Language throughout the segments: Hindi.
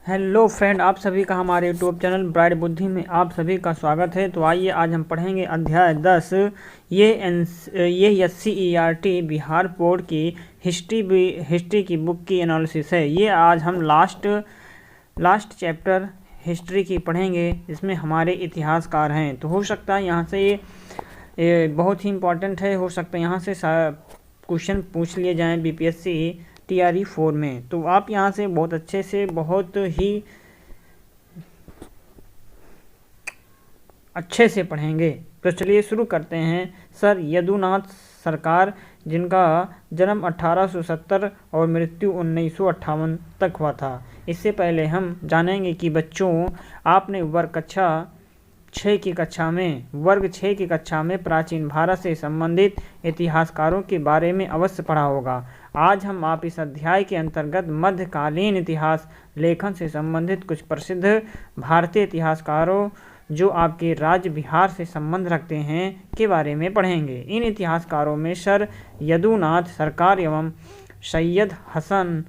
हेलो फ्रेंड, आप सभी का हमारे यूट्यूब चैनल ब्राइट बुद्धि में आप सभी का स्वागत है। तो आइए आज हम पढ़ेंगे अध्याय 10। ये SCERT बिहार बोर्ड की हिस्ट्री की बुक की एनालिसिस है। ये आज हम लास्ट चैप्टर हिस्ट्री की पढ़ेंगे। इसमें हमारे इतिहासकार हैं, तो हो सकता है यहाँ से ये बहुत ही इम्पोर्टेंट है। हो सकता है यहाँ से क्वेश्चन पूछ लिए जाएँ BPSC TRE 4 में। तो आप यहाँ से बहुत अच्छे से बहुत ही अच्छे से पढ़ेंगे। तो चलिए शुरू करते हैं। सर यदुनाथ सरकार, जिनका जन्म 1870 और मृत्यु 1958 तक हुआ था। इससे पहले हम जानेंगे कि बच्चों, आपने वर्ग 6 की कक्षा में प्राचीन भारत से संबंधित इतिहासकारों के बारे में अवश्य पढ़ा होगा। आज हम आप इस अध्याय के अंतर्गत मध्यकालीन इतिहास लेखन से संबंधित कुछ प्रसिद्ध भारतीय इतिहासकारों जो आपके राज्य बिहार से संबंध रखते हैं के बारे में पढ़ेंगे। इन इतिहासकारों में सर यदुनाथ सरकार एवं सैयद हसन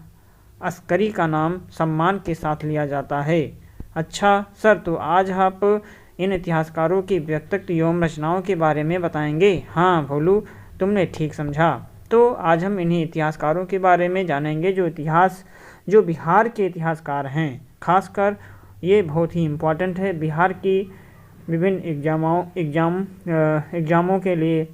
अस्करी का नाम सम्मान के साथ लिया जाता है। अच्छा सर, तो आज आप इन इतिहासकारों की व्यक्तित्व एवं रचनाओं के बारे में बताएंगे। हाँ भोलू, तुमने ठीक समझा। तो आज हम इन्हीं इतिहासकारों के बारे में जानेंगे जो बिहार के इतिहासकार हैं। खासकर ये बहुत ही इम्पोर्टेंट है। बिहार की विभिन्न एग्जामों के लिए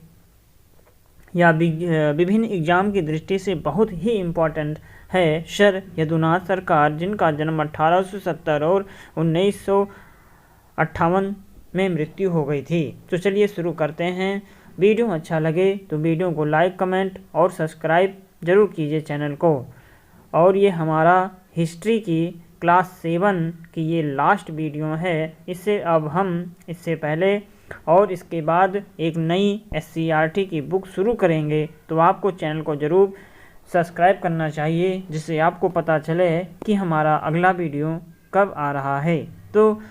या विभिन्न एग्जाम की दृष्टि से बहुत ही इम्पोर्टेंट है सर यदुनाथ सरकार, जिनका जन्म 1870 और 1958 में मृत्यु हो गई थी। तो चलिए शुरू करते हैं। वीडियो अच्छा लगे तो वीडियो को लाइक, कमेंट और सब्सक्राइब जरूर कीजिए चैनल को। और ये हमारा हिस्ट्री की क्लास 7 की ये लास्ट वीडियो है। इससे पहले और इसके बाद एक नई SCERT की बुक शुरू करेंगे, तो आपको चैनल को ज़रूर सब्सक्राइब करना चाहिए, जिससे आपको पता चले कि हमारा अगला वीडियो कब आ रहा है। तो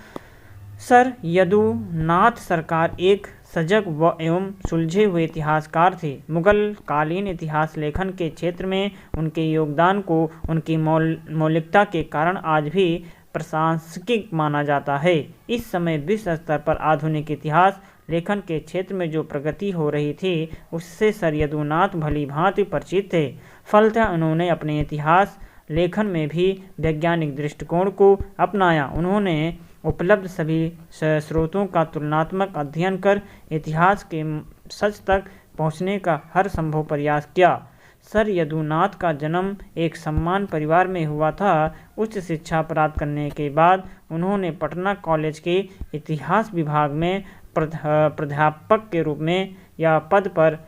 सर यदुनाथ सरकार एक सजग व एवं सुलझे हुए इतिहासकार थे। मुगल कालीन इतिहास लेखन के क्षेत्र में उनके योगदान को उनकी मौलिकता के कारण आज भी प्रासंगिक माना जाता है। इस समय विश्व स्तर पर आधुनिक इतिहास लेखन के क्षेत्र में जो प्रगति हो रही थी, उससे सर यदुनाथ भली भांति परिचित थे। फलतः उन्होंने अपने इतिहास लेखन में भी वैज्ञानिक दृष्टिकोण को अपनाया। उन्होंने उपलब्ध सभी स्रोतों का तुलनात्मक अध्ययन कर इतिहास के सच तक पहुंचने का हर संभव प्रयास किया। सर यदुनाथ का जन्म एक सम्मान परिवार में हुआ था। उच्च शिक्षा प्राप्त करने के बाद उन्होंने पटना कॉलेज के इतिहास विभाग में प्राध्यापक के रूप में या पद पर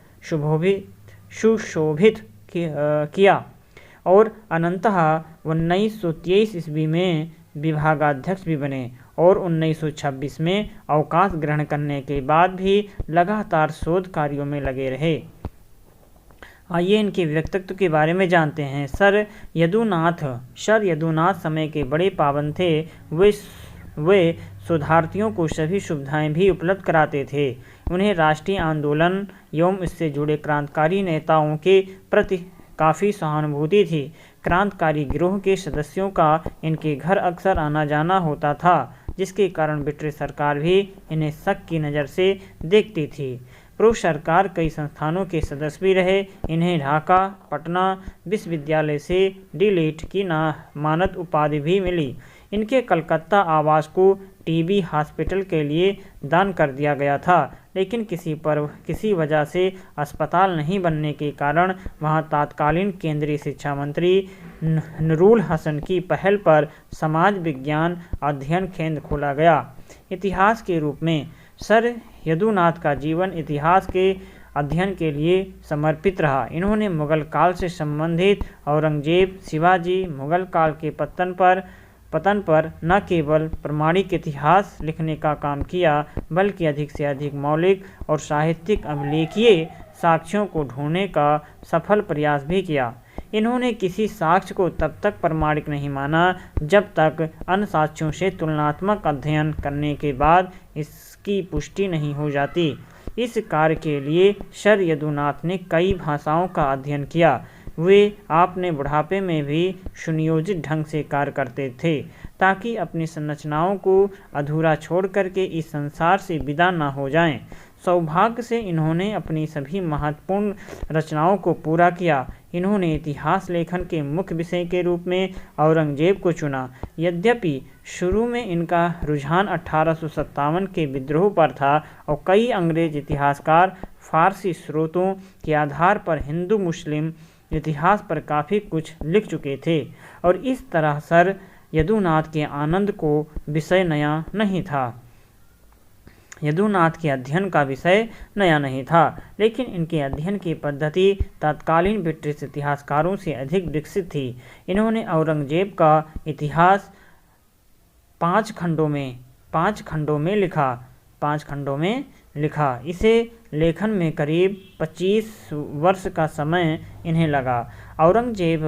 सुशोभित किया और अनंतः 1923 ईस्वी में विभागाध्यक्ष भी बने और 1926 में अवकाश ग्रहण करने के बाद भी लगातार शोध कार्यों में लगे रहे। आइए इनके व्यक्तित्व के बारे में जानते हैं। सर यदुनाथ समय के बड़े पाबंद थे। वे शोधार्थियों को सभी सुविधाएं भी उपलब्ध कराते थे। उन्हें राष्ट्रीय आंदोलन एवं इससे जुड़े क्रांतिकारी नेताओं के प्रति काफ़ी सहानुभूति थी। क्रांतिकारी गिरोह के सदस्यों का इनके घर अक्सर आना जाना होता था, जिसके कारण ब्रिटिश सरकार भी इन्हें शक की नज़र से देखती थी। पूर्व सरकार कई संस्थानों के सदस्य भी रहे। इन्हें ढाका पटना विश्वविद्यालय से D.Litt की मानद उपाधि भी मिली। इनके कलकत्ता आवास को TB हॉस्पिटल के लिए दान कर दिया गया था, लेकिन किसी वजह से अस्पताल नहीं बनने के कारण वहां तत्कालीन केंद्रीय शिक्षा मंत्री नूरुल हसन की पहल पर समाज विज्ञान अध्ययन केंद्र खोला गया। इतिहास के रूप में सर यदुनाथ का जीवन इतिहास के अध्ययन के लिए समर्पित रहा। इन्होंने मुगल काल से संबंधित औरंगजेब, शिवाजी, मुगल काल के पतन पर न केवल प्रामाणिक इतिहास लिखने का काम किया, बल्कि अधिक से अधिक मौलिक और साहित्यिक अभिलेखीय साक्ष्यों को ढूंढने का सफल प्रयास भी किया। इन्होंने किसी साक्ष्य को तब तक प्रामाणिक नहीं माना जब तक अन्य साक्ष्यों से तुलनात्मक अध्ययन करने के बाद इसकी पुष्टि नहीं हो जाती। इस कार्य के लिए सर यदुनाथ ने कई भाषाओं का अध्ययन किया। वे अपने बुढ़ापे में भी सुनियोजित ढंग से कार्य करते थे ताकि अपनी संरचनाओं को अधूरा छोड़ करके इस संसार से विदा न हो जाएं। सौभाग्य से इन्होंने अपनी सभी महत्वपूर्ण रचनाओं को पूरा किया। इन्होंने इतिहास लेखन के मुख्य विषय के रूप में औरंगजेब को चुना। यद्यपि शुरू में इनका रुझान 1857 के विद्रोह पर था और कई अंग्रेज इतिहासकार फारसी स्रोतों के आधार पर हिंदू मुस्लिम इतिहास पर काफ़ी कुछ लिख चुके थे और इस तरह सर यदुनाथ के आनंद को विषय नया नहीं था। यदुनाथ के अध्ययन का विषय नया नहीं था, लेकिन इनके अध्ययन की पद्धति तत्कालीन ब्रिटिश इतिहासकारों से अधिक विकसित थी। इन्होंने औरंगजेब का इतिहास 5 खंडों में लिखा। इसे लेखन में करीब 25 वर्ष का समय इन्हें लगा। औरंगजेब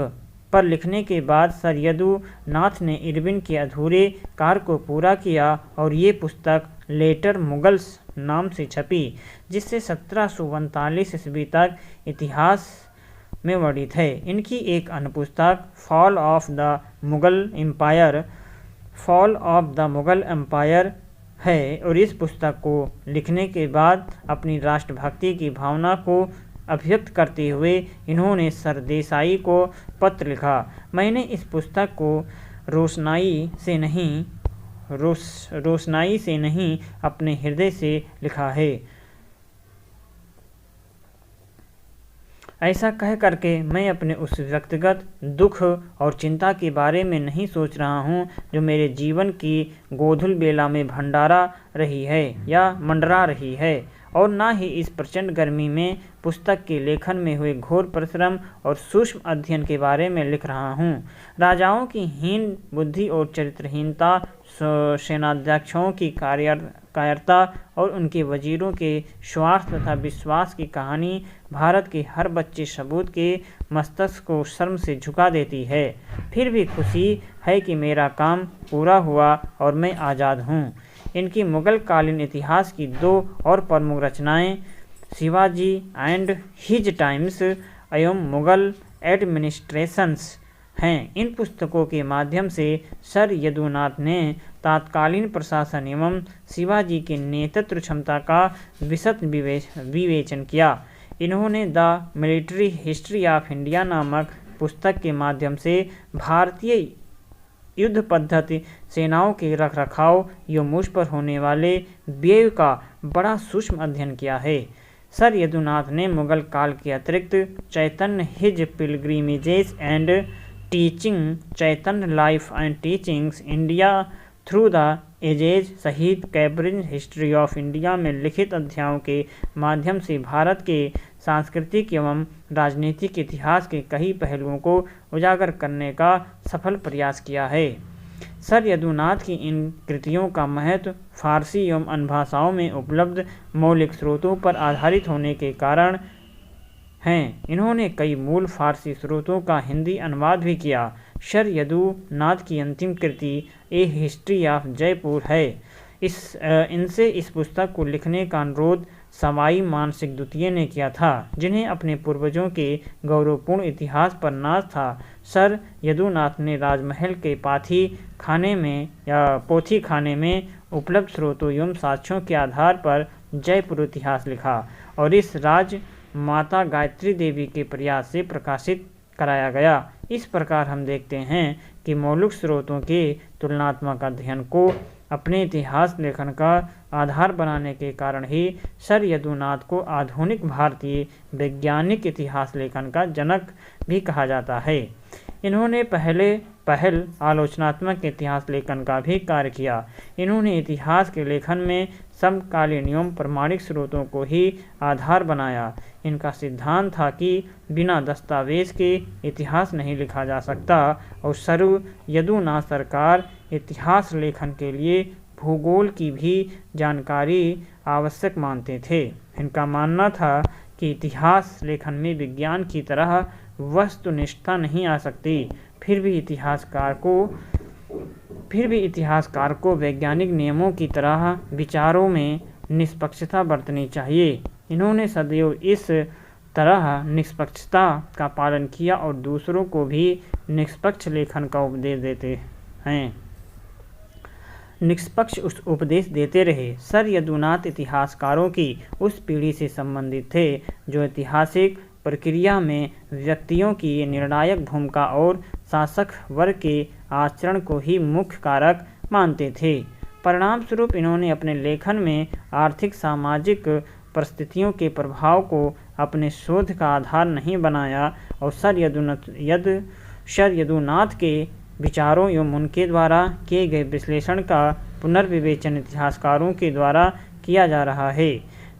पर लिखने के बाद सर यदुनाथ ने इरविन के अधूरे कार्य को पूरा किया और ये पुस्तक लेटर मुगल्स नाम से छपी, जिससे 1739 ईस्वी तक इतिहास में वर्णित है। इनकी एक अन्य पुस्तक fall of the Mughal empire है और इस पुस्तक को लिखने के बाद अपनी राष्ट्रभक्ति की भावना को अभिव्यक्त करते हुए इन्होंने सरदेसाई को पत्र लिखा। मैंने इस पुस्तक को रोशनाई से नहीं अपने हृदय से लिखा है। ऐसा कह करके मैं अपने उस व्यक्तिगत दुख और चिंता के बारे में नहीं सोच रहा हूँ जो मेरे जीवन की गोधुल बेला में मंडरा रही है और न ही इस प्रचंड गर्मी में पुस्तक के लेखन में हुए घोर परिश्रम और सूक्ष्म अध्ययन के बारे में लिख रहा हूँ। राजाओं की हीन बुद्धि और चरित्रहीनता, सेनाध्यक्षों की कायरता और उनके वजीरों के स्वार्थ तथा विश्वास की कहानी भारत के हर बच्चे सबूत के मस्तिष्क को शर्म से झुका देती है। फिर भी खुशी है कि मेरा काम पूरा हुआ और मैं आज़ाद हूँ। इनकी मुगल कालीन इतिहास की 2 और प्रमुख रचनाएं शिवाजी एंड हिज टाइम्स एवं मुगल एडमिनिस्ट्रेशंस हैं। इन पुस्तकों के माध्यम से सर यदुनाथ ने तत्कालीन प्रशासन एवं शिवाजी के नेतृत्व क्षमता का विशद विवेचन किया। इन्होंने the military history of India नामक पुस्तक के माध्यम से भारतीय युद्ध पद्धति, सेनाओं के रखरखाव एवं उस पर होने वाले व्यय का बड़ा सूक्ष्म अध्ययन किया है। सर यदुनाथ ने मुगल काल के अतिरिक्त Chaitanya his pilgrimages and teaching, Chaitanya life and teachings India through the ages सहित कैम्ब्रिज हिस्ट्री ऑफ इंडिया में लिखित अध्यायों के माध्यम से भारत के सांस्कृतिक एवं राजनीतिक इतिहास के कई पहलुओं को उजागर करने का सफल प्रयास किया है। सर यदुनाथ की इन कृतियों का महत्व फारसी एवं अन्य भाषाओं में उपलब्ध मौलिक स्रोतों पर आधारित होने के कारण हैं। इन्होंने कई मूल फारसी स्रोतों का हिंदी अनुवाद भी किया। सर यदुनाथ की अंतिम कृति ए हिस्ट्री ऑफ जयपुर है। इनसे इस पुस्तक को लिखने का अनुरोध सवाई मानसिंह द्वितीय ने किया था, जिन्हें अपने पूर्वजों के गौरवपूर्ण इतिहास पर नाज था। सर यदुनाथ ने राजमहल के पोथी खाने में उपलब्ध स्रोतों एवं साक्ष्यों के आधार पर जयपुर इतिहास लिखा और इस राज माता गायत्री देवी के प्रयास से प्रकाशित कराया गया। इस प्रकार हम देखते हैं कि मौलिक स्रोतों के तुलनात्मक अध्ययन को अपने इतिहास लेखन का आधार बनाने के कारण ही सर यदुनाथ को आधुनिक भारतीय वैज्ञानिक इतिहास लेखन का जनक भी कहा जाता है। इन्होंने पहल आलोचनात्मक इतिहास लेखन का भी कार्य किया। इन्होंने इतिहास के लेखन में समकालीन एवं प्रमाणिक स्रोतों को ही आधार बनाया। इनका सिद्धांत था कि बिना दस्तावेज के इतिहास नहीं लिखा जा सकता और सर यदुनाथ सरकार इतिहास लेखन के लिए भूगोल की भी जानकारी आवश्यक मानते थे। इनका मानना था कि इतिहास लेखन में विज्ञान की तरह वस्तुनिष्ठता नहीं आ सकती। फिर भी इतिहासकार को वैज्ञानिक नियमों की तरह विचारों में निष्पक्षता बरतनी चाहिए। इन्होंने सदैव इस तरह निष्पक्षता का पालन किया और दूसरों को भी निष्पक्ष लेखन का उपदेश देते हैं निष्पक्ष उपदेश देते रहे। सर यदुनाथ इतिहासकारों की उस पीढ़ी से संबंधित थे जो ऐतिहासिक प्रक्रिया में व्यक्तियों की निर्णायक भूमिका और शासक वर्ग के आचरण को ही मुख्य कारक मानते थे। परिणाम स्वरूप इन्होंने अपने लेखन में आर्थिक सामाजिक परिस्थितियों के प्रभाव को अपने शोध का आधार नहीं बनाया और सर यदुनाथ के विचारों एवं उनके द्वारा किए गए विश्लेषण का पुनर्विवेचन इतिहासकारों के द्वारा किया जा रहा है।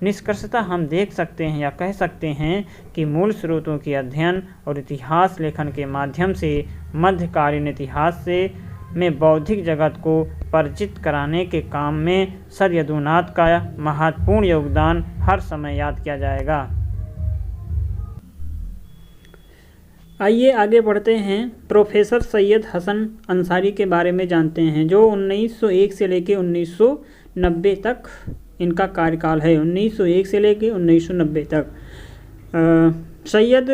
निष्कर्षतः हम देख सकते हैं या कह सकते हैं कि मूल स्रोतों के अध्ययन और इतिहास लेखन के माध्यम से मध्यकालीन इतिहास में बौद्धिक जगत को परिचित कराने के काम में सर यदुनाथ का महत्वपूर्ण योगदान हर समय याद किया जाएगा। आइए आगे बढ़ते हैं। प्रोफेसर सैयद हसन अंसारी के बारे में जानते हैं जो 1901 से लेकर 1990 तक इनका कार्यकाल है। 1901 से लेकर 1990 तक सैयद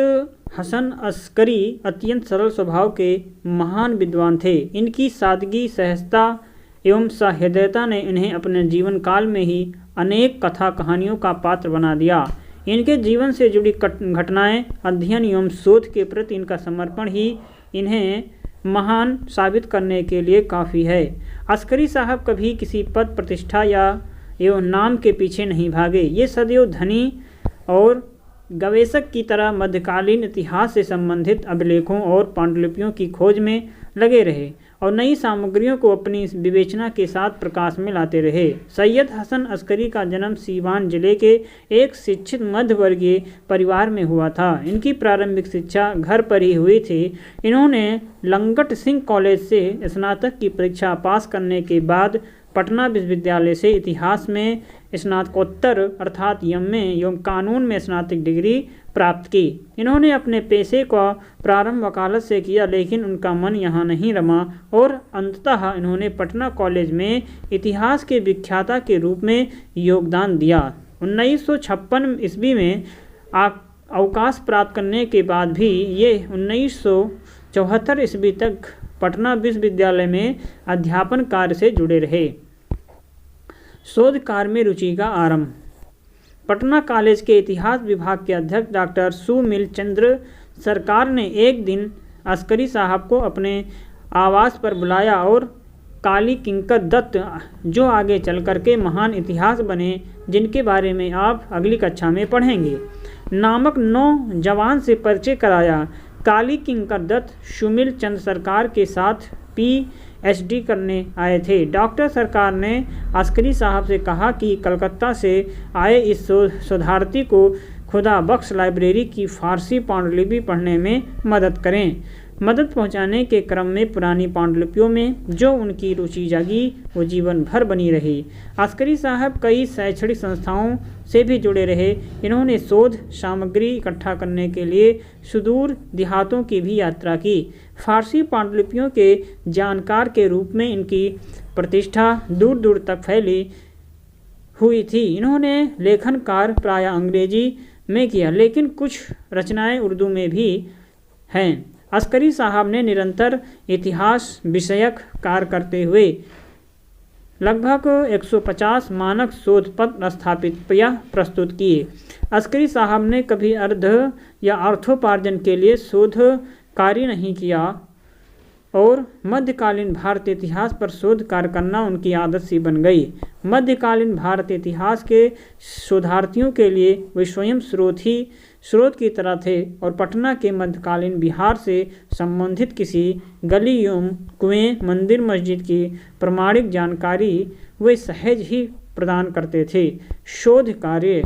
हसन अस्करी अत्यंत सरल स्वभाव के महान विद्वान थे। इनकी सादगी, सहजता एवं सहृदयता ने इन्हें अपने जीवन काल में ही अनेक कथा कहानियों का पात्र बना दिया। इनके जीवन से जुड़ी घटनाएं, अध्ययन एवं शोध के प्रति इनका समर्पण ही इन्हें महान साबित करने के लिए काफ़ी है। अस्करी साहब कभी किसी पद, प्रतिष्ठा या एवं नाम के पीछे नहीं भागे। ये सदैव धनी और गवेषक की तरह मध्यकालीन इतिहास से संबंधित अभिलेखों और पांडुलिपियों की खोज में लगे रहे और नई सामग्रियों को अपनी विवेचना के साथ प्रकाश में लाते रहे। सैयद हसन अस्करी का जन्म सीवान जिले के एक शिक्षित मध्यवर्गीय परिवार में हुआ था। इनकी प्रारंभिक शिक्षा घर पर ही हुई थी। इन्होंने लंगट सिंह कॉलेज से स्नातक की परीक्षा पास करने के बाद पटना विश्वविद्यालय से इतिहास में स्नातकोत्तर अर्थात एम.ए. एवं कानून में स्नातक डिग्री प्राप्त की। इन्होंने अपने पेशे का प्रारंभ वकालत से किया लेकिन उनका मन यहाँ नहीं रमा और अंततः इन्होंने पटना कॉलेज में इतिहास के विख्याता के रूप में योगदान दिया। 1956 ईस्वी में अवकाश प्राप्त करने के बाद भी ये 1974 ईस्वी तक पटना विश्वविद्यालय में अध्यापन कार्य से जुड़े रहे। शोध कार्य में रुचि का आरंभ। पटना कॉलेज के इतिहास विभाग के अध्यक्ष डॉक्टर सुमिल चंद्र सरकार ने एक दिन अस्करी साहब को अपने आवास पर बुलाया और काली किंकर दत्त जो आगे चल कर के महान इतिहास बने जिनके बारे में आप अगली कक्षा में पढ़ेंगे नामक 9 जवान से परिचय कराया। काली किंकर दत्त सुमिल चंद्र सरकार के साथ PhD करने आए थे। डॉक्टर सरकार ने अस्करी साहब से कहा कि कलकत्ता से आए इस शोधार्थी को खुदा बख्श लाइब्रेरी की फारसी पांडुलिपि पढ़ने में मदद करें। मदद पहुंचाने के क्रम में पुरानी पांडुलिपियों में जो उनकी रुचि जागी वो जीवन भर बनी रही। अस्करी साहब कई शैक्षणिक संस्थाओं से भी जुड़े रहे। इन्होंने शोध सामग्री इकट्ठा करने के लिए सुदूर देहातों की भी यात्रा की। फारसी पांडुलिपियों के जानकार के रूप में इनकी प्रतिष्ठा दूर दूर तक फैली हुई थी। इन्होंने लेखन कार्य प्राय अंग्रेजी में किया लेकिन कुछ रचनाएं उर्दू में भी हैं। अस्करी साहब ने निरंतर इतिहास विषयक कार्य करते हुए लगभग 150 मानक शोध पत्र स्थापित या प्रस्तुत किए। अस्करी साहब ने कभी अर्ध या अर्थोपार्जन के लिए शोध कार्य नहीं किया और मध्यकालीन भारतीय इतिहास पर शोध कार्य करना उनकी आदत सी बन गई। मध्यकालीन भारतीय इतिहास के शोधार्थियों के लिए वे स्वयं स्रोत की तरह थे और पटना के मध्यकालीन बिहार से संबंधित किसी गली एवं कुएं, मंदिर, मस्जिद की प्रमाणिक जानकारी वे सहज ही प्रदान करते थे। शोध कार्य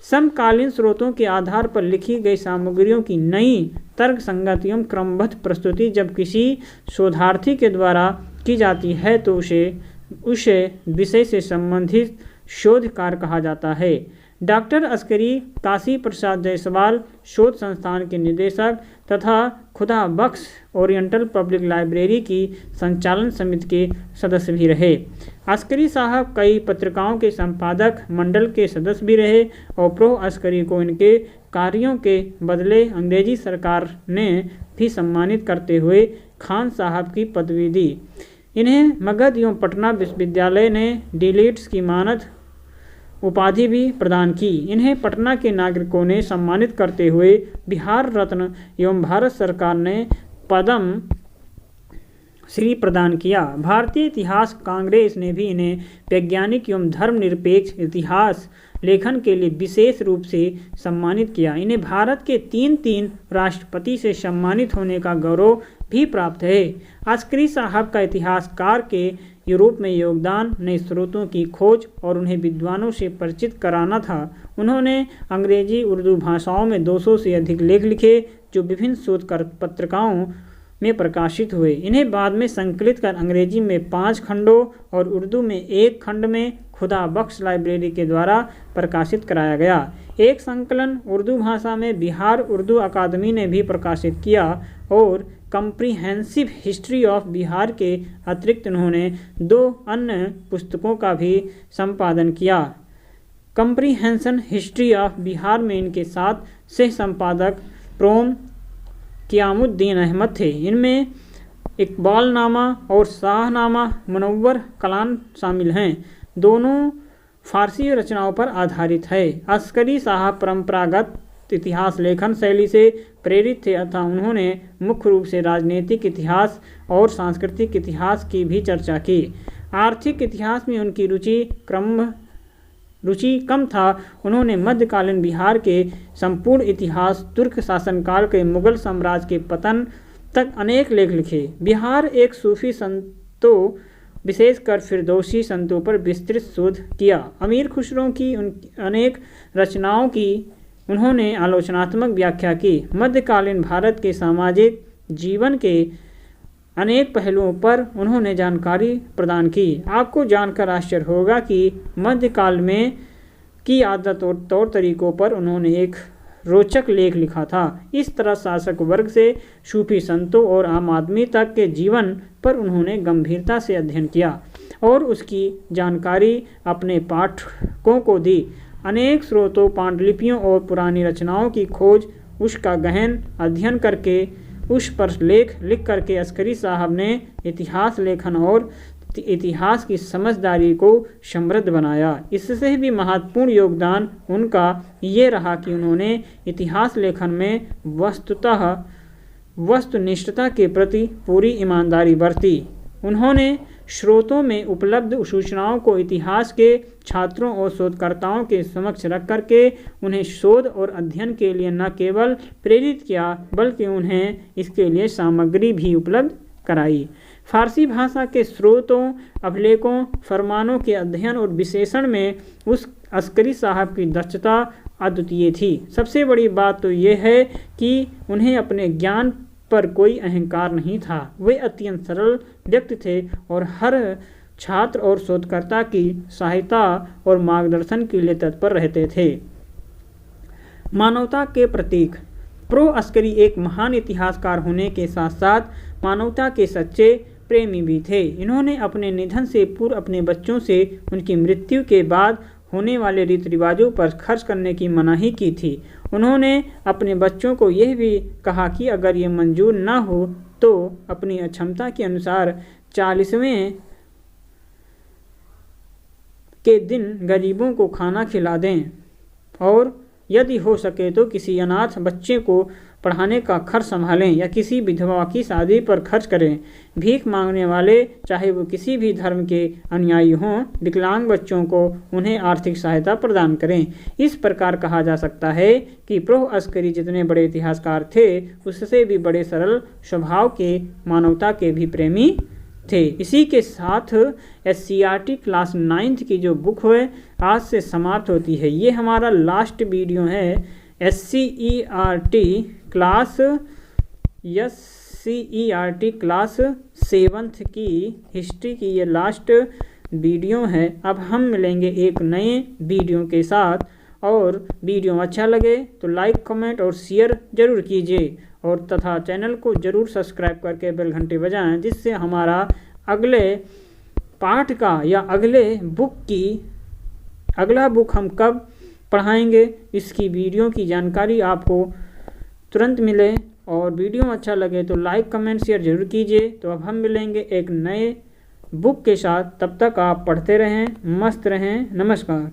समकालीन स्रोतों के आधार पर लिखी गई सामग्रियों की नई तर्क संगत एवं क्रमबद्ध प्रस्तुति जब किसी शोधार्थी के द्वारा की जाती है तो उसे विषय से संबंधित शोध कार्य कहा जाता है। डॉक्टर अस्करी काशी प्रसाद जायसवाल शोध संस्थान के निदेशक तथा खुदा बख्श ओरिएंटल पब्लिक लाइब्रेरी की संचालन समिति के सदस्य भी रहे। अस्करी साहब कई पत्रिकाओं के संपादक मंडल के सदस्य भी रहे और प्रो अस्करी को इनके कार्यों के बदले अंग्रेजी सरकार ने भी सम्मानित करते हुए खान साहब की पदवी दी। इन्हें मगध एवं पटना विश्वविद्यालय ने डीलिट्स की मानद उपाधि भी प्रदान की। इन्हें पटना के नागरिकों ने सम्मानित करते हुए बिहार रत्न एवं भारत सरकार ने पद्म श्री प्रदान किया। भारतीय इतिहास कांग्रेस ने भी इन्हें वैज्ञानिक एवं धर्मनिरपेक्ष इतिहास लेखन के लिए विशेष रूप से सम्मानित किया। इन्हें भारत के तीन राष्ट्रपति से सम्मानित होने का गौरव भी प्राप्त है। अस्करी साहब का इतिहासकार के यूरोप में योगदान नए स्रोतों की खोज और उन्हें विद्वानों से परिचित कराना था। उन्होंने अंग्रेजी उर्दू भाषाओं में 200 से अधिक लेख लिखे जो विभिन्न शोध पत्रिकाओं में प्रकाशित हुए। इन्हें बाद में संकलित कर अंग्रेजी में 5 खंडों और उर्दू में 1 खंड में खुदा बख्श लाइब्रेरी के द्वारा प्रकाशित कराया गया। एक संकलन उर्दू भाषा में बिहार उर्दू अकादमी ने भी प्रकाशित किया और कम्प्रीहेंसिव हिस्ट्री ऑफ बिहार के अतिरिक्त उन्होंने 2 अन्य पुस्तकों का भी संपादन किया। कम्प्रीहेंशन हिस्ट्री ऑफ बिहार में इनके साथ सह संपादक प्रोम क़ियामुद्दीन अहमद थे। इनमें इकबालनामा और शाहनामा मुनव्वर कलाम शामिल हैं। दोनों फारसी रचनाओं पर आधारित है। अस्करी साहब परंपरागत इतिहास लेखन शैली से प्रेरित थे अतः उन्होंने मुख्य रूप से राजनीतिक इतिहास और सांस्कृतिक इतिहास की भी चर्चा की। आर्थिक इतिहास में उनकी रुचि कम था। उन्होंने मध्यकालीन बिहार के संपूर्ण इतिहास, तुर्क शासनकाल के मुगल साम्राज्य के पतन तक अनेक लेख लिखे। बिहार एक सूफी संतों विशेषकर फिरदौसी संतों पर विस्तृत शोध किया। अमीर खुसरो की अनेक रचनाओं की उन्होंने आलोचनात्मक व्याख्या की। मध्यकालीन भारत के सामाजिक जीवन के अनेक पहलुओं पर उन्होंने जानकारी प्रदान की। आपको जानकर आश्चर्य होगा कि मध्यकाल में की आदत और तौर तरीकों पर उन्होंने एक रोचक लेख लिखा था। इस तरह शासक वर्ग से सूफी संतों और आम आदमी तक के जीवन पर उन्होंने गंभीरता से अध्ययन किया और उसकी जानकारी अपने पाठकों को दी। अनेक स्रोतों, पांडुलिपियों और पुरानी रचनाओं की खोज, उसका गहन अध्ययन करके उस पर लेख लिख करके अस्करी साहब ने इतिहास लेखन और इतिहास की समझदारी को समृद्ध बनाया। इससे भी महत्वपूर्ण योगदान उनका ये रहा कि उन्होंने इतिहास लेखन में वस्तुनिष्ठता के प्रति पूरी ईमानदारी बरती। उन्होंने स्रोतों में उपलब्ध सूचनाओं को इतिहास के छात्रों और शोधकर्ताओं के समक्ष रख करके उन्हें शोध और अध्ययन के लिए न केवल प्रेरित किया बल्कि उन्हें इसके लिए सामग्री भी उपलब्ध कराई। फारसी भाषा के स्रोतों, अभिलेखों, फरमानों के अध्ययन और विश्लेषण में उस अस्करी साहब की दक्षता अद्वितीय थी। सबसे बड़ी बात तो ये है कि उन्हें अपने ज्ञान पर कोई अहंकार नहीं था। वे अत्यंत सरल व्यक्ति थे और हर छात्र और शोधकर्ता की सहायता और मार्गदर्शन के लिए तत्पर रहते थे। मानवता के प्रतीक। प्रो अस्करी एक महान इतिहासकार होने के साथ साथ मानवता के सच्चे प्रेमी भी थे। इन्होंने अपने निधन से पूर्व अपने बच्चों से उनकी मृत्यु के बाद होने वाले रीति रिवाजों पर खर्च करने की मनाही की थी। उन्होंने अपने बच्चों को यह भी कहा कि अगर ये मंजूर न हो तो अपनी क्षमता के अनुसार 40वें के दिन गरीबों को खाना खिला दें और यदि हो सके तो किसी अनाथ बच्चे को पढ़ाने का खर्च संभालें या किसी विधवा की शादी पर खर्च करें। भीख मांगने वाले चाहे वो किसी भी धर्म के अनुयायी हों, विकलांग बच्चों को उन्हें आर्थिक सहायता प्रदान करें। इस प्रकार कहा जा सकता है कि प्रो अस्करी जितने बड़े इतिहासकार थे उससे भी बड़े सरल स्वभाव के, मानवता के भी प्रेमी थे। इसी के साथ SCERT क्लास 9th की जो बुक है आज से समाप्त होती है। ये हमारा लास्ट वीडियो है। SCERT क्लास 7th की हिस्ट्री की ये लास्ट वीडियो है। अब हम मिलेंगे एक नए वीडियो के साथ और वीडियो अच्छा लगे तो लाइक, कमेंट और शेयर जरूर कीजिए और तथा चैनल को जरूर सब्सक्राइब करके बेल घंटी बजाएं जिससे हमारा अगले पाठ का या अगला बुक हम कब पढ़ाएंगे, इसकी वीडियो की जानकारी आपको तुरंत मिले। और वीडियो अच्छा लगे तो लाइक कमेंट शेयर जरूर कीजिए। तो अब हम मिलेंगे एक नए बुक के साथ, तब तक आप पढ़ते रहें, मस्त रहें। नमस्कार।